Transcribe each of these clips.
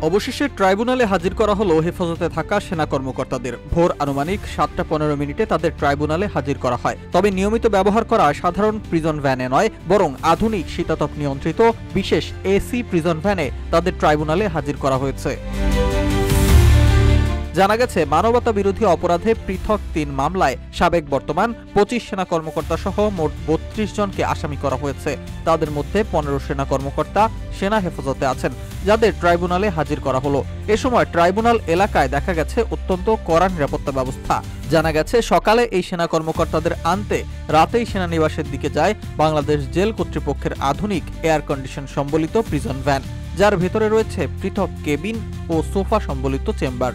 অবশেষে ট্রাইব্যুনালে হাজির করা হলো হেফাজতে থাকা সেনা কর্মকর্তাদের। ভোর আনুমানিক 7:15 তাদের ট্রাইব্যুনালে হাজির করা হয়। তবে নিয়মিত ব্যবহার করা সাধারণ প্রিজন ভ্যানে নয়, বরং আধুনিক শীতাতপ নিয়ন্ত্রিত বিশেষ এসি প্রিজন ভ্যানে তাদের ট্রাইব্যুনালে হাজির করা হয়েছে। জানা গেছে, মানবতা বিরোধী অপরাধে পৃথক 3 মামলায় সাবেক বর্তমান 25 সেনা কর্মকর্তা সহ মোট 32 জনকে আসামি করা হয়েছে। তাদের মধ্যে 15 সেনা কর্মকর্তা সেনা হেফাজতে আছেন, যাদের ট্রাইব্যুনালে হাজির করা হলো। এ সময় ট্রাইব্যুনাল এলাকায় দেখা গেছে অত্যন্ত কড়া নিরাপত্তা ব্যবস্থা। জানা গেছে, সকালে এই সেনা কর্মকর্তাদের আনতে রাতেই সেনানিবাসের দিকে যায় বাংলাদেশ জেল কর্তৃপক্ষের আধুনিক এয়ার কন্ডিশন সম্বলিত প্রিজন ভ্যান, যার ভেতরে রয়েছে পৃথক কেবিন ও সোফা সম্বলিত চেম্বার।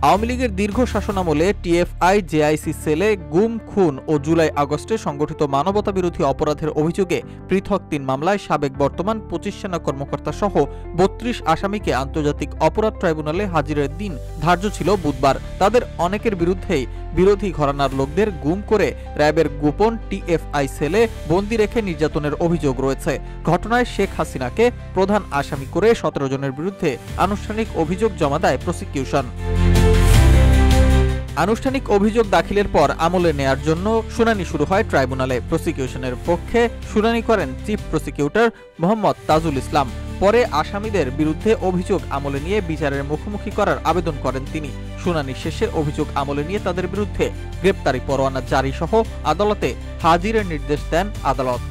আওয়ামী লীগের দীর্ঘ শাসনামলে টিএফআই জেআইসি সেলে গুম, খুন ও জুলাই আগস্টে সংগঠিত মানবতা বিরোধী অপরাধের অভিযোগে পৃথক 3 মামলায় সাবেক বর্তমান 25 সেনা কর্মকর্তা সহ 32 আসামিকে আন্তর্জাতিক অপরাধ ট্রাইব্যুনালে হাজিরের দিন ধার্য ছিল বুধবার। তাদের অনেকের বিরুদ্ধেই বিরোধী ঘরানার লোকদের গুম করে র্যাবের গোপন টিএফআই সেলে বন্দী রেখে নির্যাতনের অভিযোগ রয়েছে। ঘটনায় শেখ হাসিনাকে প্রধান আসামি করে 17 জনের বিরুদ্ধে আনুষ্ঠানিক অভিযোগ জমা দেয় প্রসিকিউশন। আনুষ্ঠানিক অভিযোগ দাখিলের পর আমলে নেয়ার জন্য শুনানি শুরু হয় ট্রাইব্যুনালে। প্রসিকিউশনের পক্ষে শুনানি করেন চিফ প্রসিকিউটর মোহাম্মদ তাজুল ইসলাম। পরে আসামিদের বিরুদ্ধে অভিযোগ আমলে নিয়ে বিচারের মুখোমুখি করার আবেদন করেন তিনি। শুনানি শেষে অভিযোগ আমলে নিয়ে তাদের বিরুদ্ধে গ্রেপ্তারি পরোয়ানা জারি সহ আদালতে হাজিরের নির্দেশ দেন আদালত।